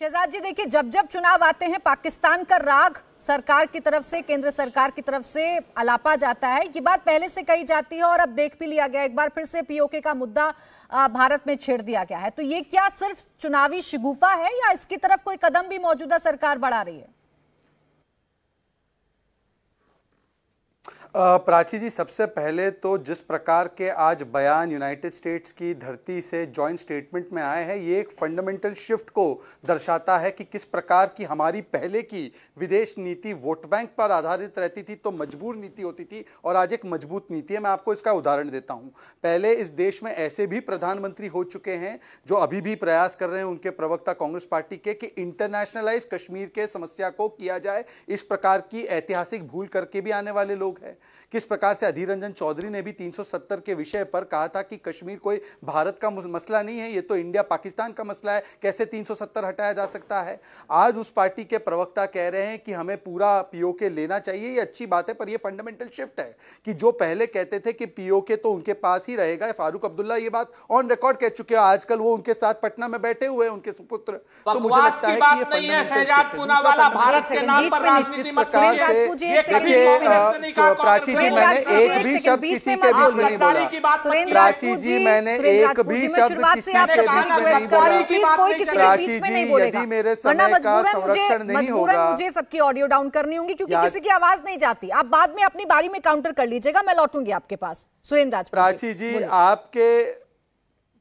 शहजाद जी देखिए, जब जब चुनाव आते हैं पाकिस्तान का राग सरकार की तरफ से, केंद्र सरकार की तरफ से अलापा जाता है। ये बात पहले से कही जाती है और अब देख भी लिया गया, एक बार फिर से पीओके का मुद्दा भारत में छेड़ दिया गया है। तो ये क्या सिर्फ चुनावी शिगुफा है या इसकी तरफ कोई कदम भी मौजूदा सरकार बढ़ा रही है? प्राची जी, सबसे पहले तो जिस प्रकार के आज बयान यूनाइटेड स्टेट्स की धरती से जॉइंट स्टेटमेंट में आए हैं, ये एक फंडामेंटल शिफ्ट को दर्शाता है कि किस प्रकार की हमारी पहले की विदेश नीति वोट बैंक पर आधारित रहती थी, तो मजबूर नीति होती थी, और आज एक मजबूत नीति है। मैं आपको इसका उदाहरण देता हूं। पहले इस देश में ऐसे भी प्रधानमंत्री हो चुके हैं जो अभी भी प्रयास कर रहे हैं, उनके प्रवक्ता कांग्रेस पार्टी के, कि इंटरनेशनलाइज कश्मीर के समस्या को किया जाए। इस प्रकार की ऐतिहासिक भूल करके भी आने वाले लोग हैं। किस प्रकार से अधीर रंजन चौधरी ने भी 370 के विषय पर कहा था कि कश्मीर कोई भारत का मसला नहीं है, ये तो इंडिया पाकिस्तान का मसला है, कैसे 370 हटाया जा सकता है। आज उस पार्टी के प्रवक्ता कह रहे हैं कि हमें पूरा पीओके लेना चाहिए। ये अच्छी बात है, पर ये फंडामेंटल शिफ्ट है कि जो पहले कहते थे कि पीओके तो उनके पास ही रहेगा, फारूक अब्दुल्ला ये बात ऑन रिकॉर्ड कह चुके हैं। आजकल वो उनके साथ पटना में बैठे हुए हैं, उनके सुपुत्र। तो मुझे लगता है कि ये फंडामेंटल शहजाद पूनावाला भारत के नाम पर राजनीति मत प्राची जी, मैंने एक भी शब्द किसी के बीच में नहीं बोला। प्राची जी, मैंने एक भी शब्द किसी के बीच में नहीं बोला। प्राची जी, यदि मेरे समय का संरक्षण नहीं होगा, मुझे सबकी ऑडियो डाउन करनी होंगी क्योंकि किसी की आवाज नहीं जाती। आप बाद में अपनी बारी में काउंटर कर लीजिएगा, मैं लौटूंगी आपके पास। सुरेंद्र राजपूत।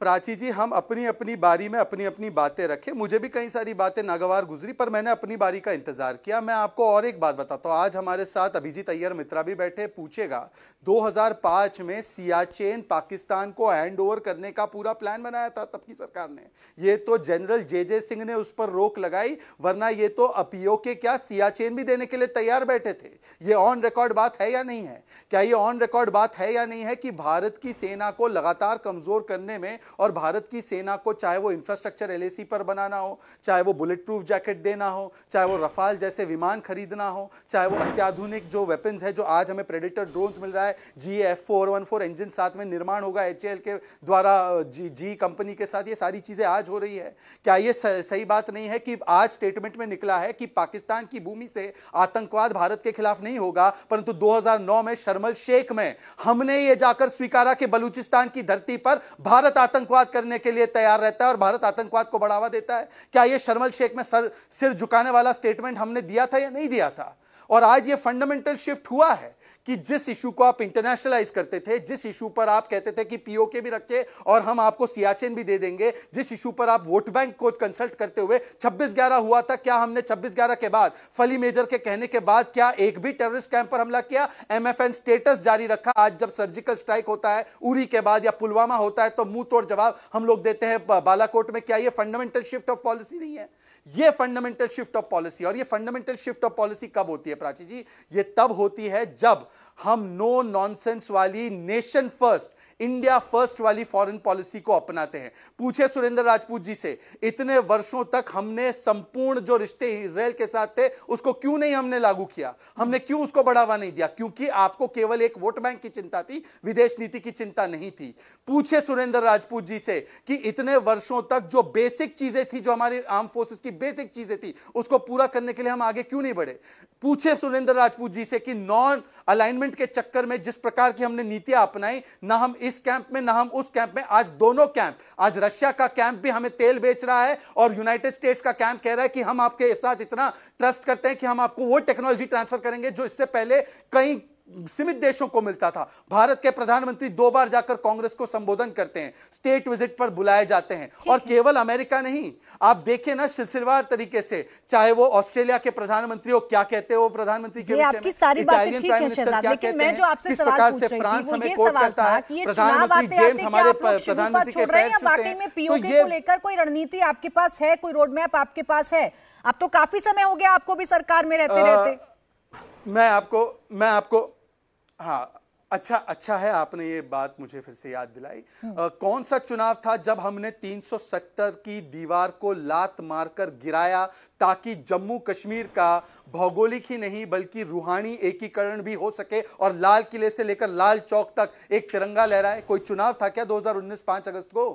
प्राची जी, हम अपनी अपनी बारी में अपनी अपनी बातें रखें। मुझे भी कई सारी बातें नागवार गुजरी, पर मैंने अपनी बारी का इंतजार किया। मैं आपको और एक बात बताता हूं। आज हमारे साथ अभिजीत अय्यर मित्रा भी बैठे। पूछेगा 2005 में सियाचेन पाकिस्तान को हैंड ओवर करने का पूरा प्लान बनाया था तब की सरकार ने। ये तो जनरल जे सिंह ने उस पर रोक लगाई, वरना ये तो पीओके क्या सियाचेन भी देने के लिए तैयार बैठे थे। ये ऑन रिकॉर्ड बात है या नहीं है? क्या ये ऑन रिकॉर्ड बात है या नहीं है कि भारत की सेना को लगातार कमजोर करने में और भारत की सेना को, चाहे वो इंफ्रास्ट्रक्चर एलएसी पर बनाना हो, चाहे वो बुलेट प्रूफ जैकेट देना हो, चाहे वो रफाल जैसे विमान खरीदना हो, चाहे वो अत्याधुनिक जो वेपन्स है, जो आज हमें प्रेडेटर ड्रोन्स मिल रहा है, GF414 इंजन साथ में निर्माण होगा HAL के द्वारा, जी कंपनी के साथ, ये सारी चीजें आज हो रही है। क्या ये सही बात नहीं है कि आज स्टेटमेंट में निकला है कि पाकिस्तान की भूमि से आतंकवाद भारत के खिलाफ नहीं होगा, परंतु 2009 में शर्म शेख में हमने ये जाकर स्वीकारा कि बलूचिस्तान की धरती पर भारत आतंकवाद करने के लिए तैयार रहता है और भारत आतंकवाद को बढ़ावा देता है। क्या यह शर्म शेख में सिर झुकाने वाला स्टेटमेंट हमने दिया था या नहीं दिया था? और आज ये फंडामेंटल शिफ्ट हुआ है कि जिस इशू को आप इंटरनेशनलाइज करते थे, जिस इशू पर आप कहते थे कि पीओके भी रखे और हम आपको सियाचिन भी दे देंगे, जिस इशू पर आप वोट बैंक को कंसल्ट करते हुए 26/11 हुआ था, क्या हमने 26/11 के बाद, फली मेजर के कहने के बाद, क्या एक भी टेररिस्ट कैंप पर हमला किया? MFN स्टेटस जारी रखा। आज जब सर्जिकल स्ट्राइक होता है उरी के बाद या पुलवामा होता है तो मुंह तोड़ जवाब हम लोग देते हैं बालाकोट में। क्या यह फंडामेंटल शिफ्ट ऑफ पॉलिसी नहीं है? ये फंडामेंटल शिफ्ट ऑफ पॉलिसी। और ये फंडामेंटल शिफ्ट ऑफ पॉलिसी कब होती है प्राची जी? ये तब होती है जब हम नो नॉनसेंस वाली, नेशन फर्स्ट, इंडिया फर्स्ट वाली फॉरेन पॉलिसी को अपनाते हैं। पूछे सुरेंद्र राजपूत जी से, इतने वर्षों तक हमने संपूर्ण जो रिश्ते इजराइल के साथ थे उसको क्यों नहीं हमने लागू किया? हमने क्यों उसको बढ़ावा नहीं दिया? क्योंकि आपको केवल एक वोट बैंक की चिंता थी, विदेश नीति की चिंता नहीं थी। पूछे सुरेंद्र राजपूत जी से कि इतने वर्षों तक जो बेसिक चीजें थी, जो हमारी आर्म फोर्सेस की बेसिक चीजें थी, उसको पूरा करने के लिए हम आगे क्यों नहीं बढ़े? पूछे सुरेंद्र राजपूत जी से कि नॉन अलाइनमेंट के चक्कर में जिस प्रकार की हमने नीतियां अपनाई, ना हम इस कैंप में ना हम उस कैंप में, आज दोनों कैंप, आज रशिया का कैंप भी हमें तेल बेच रहा है और यूनाइटेड स्टेट्स का कैंप कह रहा है कि हम आपके साथ इतना ट्रस्ट करते हैं कि हम आपको वो टेक्नोलॉजी ट्रांसफर करेंगे जो इससे पहले कई सीमित देशों को मिलता था। भारत के प्रधानमंत्री 2 बार जाकर कांग्रेस को संबोधन करते हैं, स्टेट विजिट पर बुलाए जाते हैं, और केवल अमेरिका नहीं, आप देखें ना सिलसिलेवार तरीके से, चाहे वो ऑस्ट्रेलिया के प्रधानमंत्री हो, क्या कहते हैं वो प्रधानमंत्री के विषय में, सारी बातें ठीक है शहजाद, लेकिन मैं जो आपसे सवाल पूछ रही थी वो ये सवाल था कि ये चुनाव आते आते हमारे प्रधानमंत्री के पैर छूते हैं, वाकई में पीओके को लेकर कोई रणनीति आपके पास है, कोई रोड मैप आपके पास है? अब तो काफी समय हो गया आपको भी सरकार में रहते रहते। मैं आपको हाँ, अच्छा है आपने ये बात मुझे फिर से याद दिलाई। कौन सा चुनाव था जब हमने 370 की दीवार को लात मारकर गिराया ताकि जम्मू कश्मीर का भौगोलिक ही नहीं बल्कि रूहानी एकीकरण भी हो सके और लाल किले से लेकर लाल चौक तक एक तिरंगा लहराए? कोई चुनाव था क्या 2019 5 अगस्त को?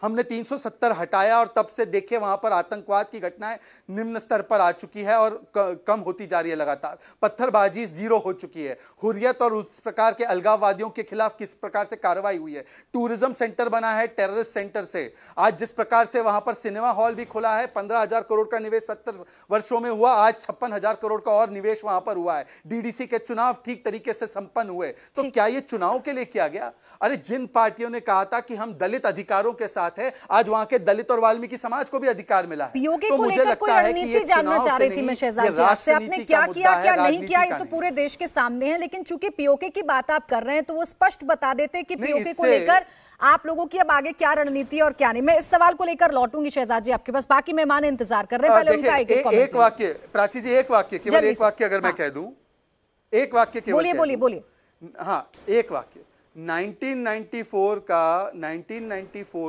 हमने 370 हटाया और तब से देखिए वहां पर आतंकवाद की घटनाएं निम्न स्तर पर आ चुकी है और कम होती जा रही है लगातार। पत्थरबाजी जीरो हो चुकी है। हुर्रियत और उस प्रकार के अलगाववादियों के खिलाफ किस प्रकार से कार्रवाई हुई है। टूरिज्म सेंटर बना है टेररिस्ट सेंटर से। आज जिस प्रकार से वहां पर सिनेमा हॉल भी खुला है, 15,000 करोड़ का निवेश 70 वर्षों में हुआ, आज 56,000 करोड़ का और निवेश वहां पर हुआ है। डीडीसी के चुनाव ठीक तरीके से संपन्न हुए। तो क्या ये चुनाव के लिए किया गया? अरे जिन पार्टियों ने कहा था कि हम दलित अधिकारों के साथ है, आज वहां के दलित और वाल्मीकि समाज को भी अधिकार मिला है। तो मुझे लगता है कि ये जानना चाह रही थी मैं शहजाद जी आपसे, आपने क्या किया क्या नहीं किया ये तो पूरे देश के सामने है, लेकिन चूंकि पीओके की बात आप कर रहे हैं तो वो स्पष्ट बता देते कि पीओके को लेकर आप लोगों की अब आगे क्या रणनीति और क्या नहीं। मैं इस सवाल को लेकर लौटूंगी शहजाद जी आपके पास, बाकी मेहमान इंतजार कर रहे हैं। पहले उनका एक वाक्य, प्राची जी एक वाक्य, केवल एक वाक्य अगर मैं कह दूं, एक वाक्य केवल, बोलिए। हाँ, एक वाक्य। 1994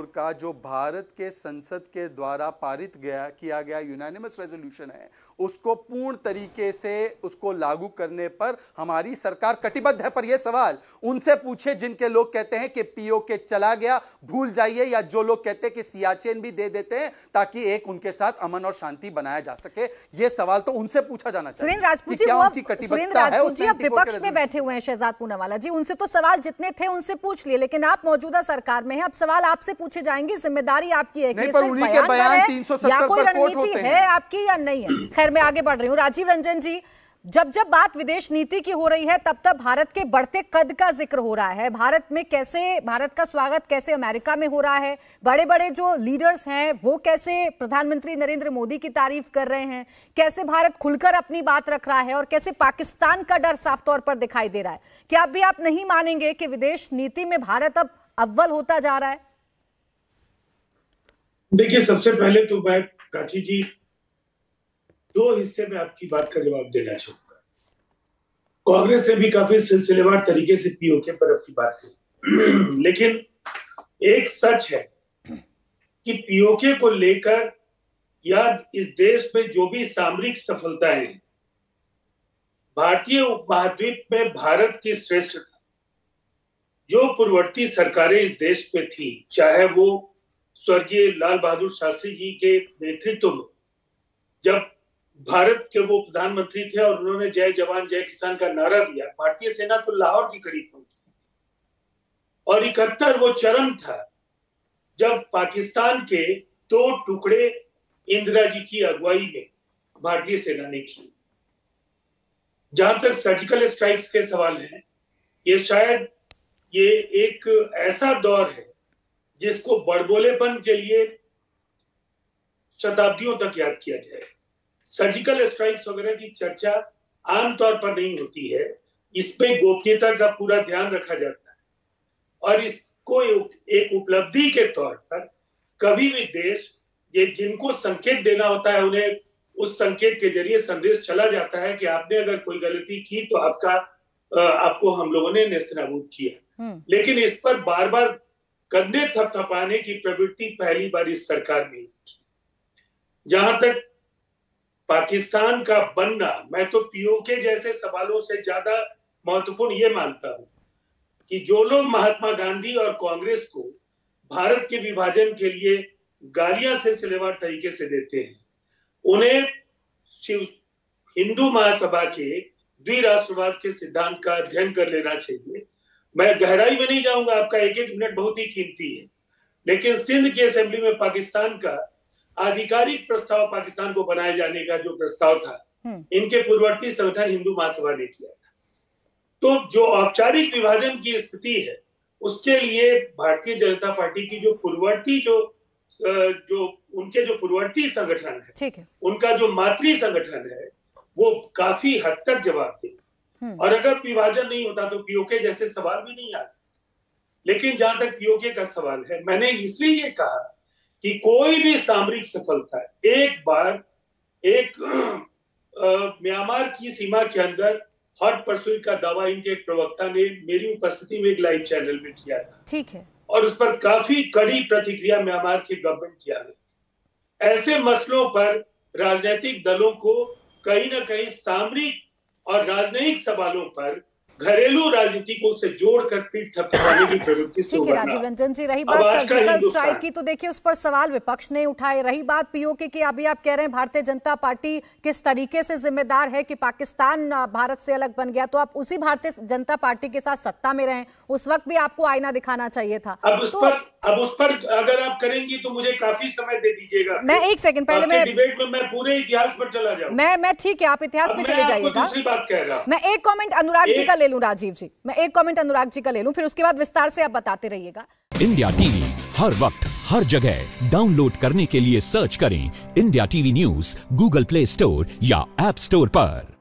का जो भारत के संसद के द्वारा पारित किया गया यूनानिमस रेजोल्यूशन है, उसको पूर्ण तरीके से उसको लागू करने पर हमारी सरकार कटिबद्ध है। पर यह सवाल उनसे पूछे जिनके लोग कहते हैं कि पीओके चला गया, भूल जाइए, या जो लोग कहते हैं कि सियाचिन भी दे देते हैं ताकि एक उनके साथ अमन और शांति बनाया जा सके। यह सवाल तो उनसे पूछा जाना चाहिए। सुरेंद्र राजपूत जी अब विपक्ष में बैठे हुए हैं शहजाद पूनावाला जी, उनसे तो सवाल जितने थे उनसे पूछ लिए, लेकिन आप मौजूदा सरकार में हैं, अब सवाल आपसे पूछे जाएंगे, जिम्मेदारी आपकी है कि सिर्फ बयान या कोई रणनीति है आपकी या नहीं है। खैर मैं आगे बढ़ रही हूँ। राजीव रंजन जी, जब बात विदेश नीति की हो रही है तब भारत के बढ़ते कद का जिक्र हो रहा है। भारत का स्वागत कैसे अमेरिका में हो रहा है, बड़े बड़े जो लीडर्स हैं वो कैसे प्रधानमंत्री नरेंद्र मोदी की तारीफ कर रहे हैं, कैसे भारत खुलकर अपनी बात रख रहा है और कैसे पाकिस्तान का डर साफ तौर पर दिखाई दे रहा है। क्या अब भी आप नहीं मानेंगे कि विदेश नीति में भारत अब अव्वल होता जा रहा है? देखिए, सबसे पहले तो मैं प्राची जी दो हिस्से में आपकी बात का जवाब देना चाहूंगा। कांग्रेस ने भी काफी सिलसिलेवार तरीके से पीओके पर अपनी बात की, लेकिन एक सच है कि पीओके को लेकर या इस देश में जो भी सामरिक सफलताएं हैं, भारतीय उपमहाद्वीप में भारत की श्रेष्ठता, जो पूर्ववर्ती सरकारें इस देश में थी, चाहे वो स्वर्गीय लाल बहादुर शास्त्री जी के नेतृत्व में जब भारत के वो प्रधानमंत्री थे और उन्होंने जय जवान जय किसान का नारा दिया, भारतीय सेना तो लाहौर की करीब पहुंची। और 71 वो चरम था जब पाकिस्तान के 2 टुकड़े इंदिरा जी की अगुवाई में भारतीय सेना ने की। जहां तक सर्जिकल स्ट्राइक्स के सवाल हैं, ये शायद ये एक ऐसा दौर है जिसको बड़बोलेपन के लिए शताब्दियों तक याद किया जाए। सर्जिकल स्ट्राइक्स वगैरह की चर्चा आमतौर पर नहीं होती है, इसमें गोपनीयता का पूरा ध्यान रखा जाता है और इसको एक उपलब्धि के तौर पर कभी भी देश ये जिनको संकेत देना होता है उन्हें उस संकेत के जरिए संदेश चला जाता है कि आपने अगर कोई गलती की तो आपको हम लोगों ने नेस्तनाबूद किया। लेकिन इस पर बार बार कंधे थपथपाने की प्रवृत्ति पहली बार इस सरकार में की। जहां तक पाकिस्तान का बनना, मैं तो पीओके जैसे सवालों से ज्यादा महत्वपूर्ण ये मानता हूं कि जो लोग महात्मा गांधी और कांग्रेस को भारत के विभाजन के लिए गालियां सिलसिलेवार तरीके से देते हैं, उन्हें हिंदू महासभा के द्विराष्ट्रवाद के सिद्धांत का अध्ययन कर लेना चाहिए। मैं गहराई में नहीं जाऊंगा, आपका एक एक मिनट बहुत ही कीमती है, लेकिन सिंध की असेंबली में पाकिस्तान का आधिकारिक प्रस्ताव, पाकिस्तान को बनाए जाने का जो प्रस्ताव था, इनके पूर्ववर्ती संगठन हिंदू महासभा ने किया था। तो जो औपचारिक विभाजन की स्थिति है उसके लिए भारतीय जनता पार्टी की जो पूर्ववर्ती उनके जो पूर्ववर्ती संगठन है, उनका जो मातृ संगठन है, वो काफी हद तक जवाब दे। और अगर विभाजन नहीं होता तो पीओके जैसे सवाल भी नहीं आते। लेकिन जहां तक पीओके का सवाल है, मैंने इसलिए ये कहा कि कोई भी सामरिक सफलता एक बार म्यांमार की सीमा के अंदर हॉट परस्यूट का दावा इनके एक प्रवक्ता ने मेरी उपस्थिति में एक लाइव चैनल में किया था। ठीक है। और उस पर काफी कड़ी प्रतिक्रिया म्यांमार के गवर्नमेंट किया गया। ऐसे मसलों पर राजनीतिक दलों को कहीं ना कहीं सामरिक और राजनयिक सवालों पर घरेलू राजनीति को उससे जोड़कर पीठ थपथपाने की प्रवृत्ति से ठीक है राजीव रंजन जी, रही बात सर्जिकल स्ट्राइक की तो देखिए उस पर सवाल विपक्ष ने उठाए। रही बात पीओके की, अभी आप कह रहे हैं भारतीय जनता पार्टी किस तरीके से जिम्मेदार है कि पाकिस्तान भारत से अलग बन गया, तो आप उसी भारतीय जनता पार्टी के साथ सत्ता में रहे, उस वक्त भी आपको आईना दिखाना चाहिए था। अब उस पर अगर आप करेंगी तो मुझे काफी समय दे दीजिएगा। मैं एक सेकंड पहले मैं डिबेट में मैं पूरे इतिहास पर चला जाऊं। मैं ठीक है, आप इतिहास पे चले जाइएगा। दूसरी बात कह रहा हूं, मैं एक कमेंट अनुराग जी का ले लूं। राजीव जी, मैं एक कमेंट अनुराग जी का ले लूं, फिर उसके बाद विस्तार से आप बताते रहिएगा। इंडिया टीवी हर वक्त हर जगह डाउनलोड करने के लिए सर्च करें India TV news Google play store या ऐप स्टोर पर।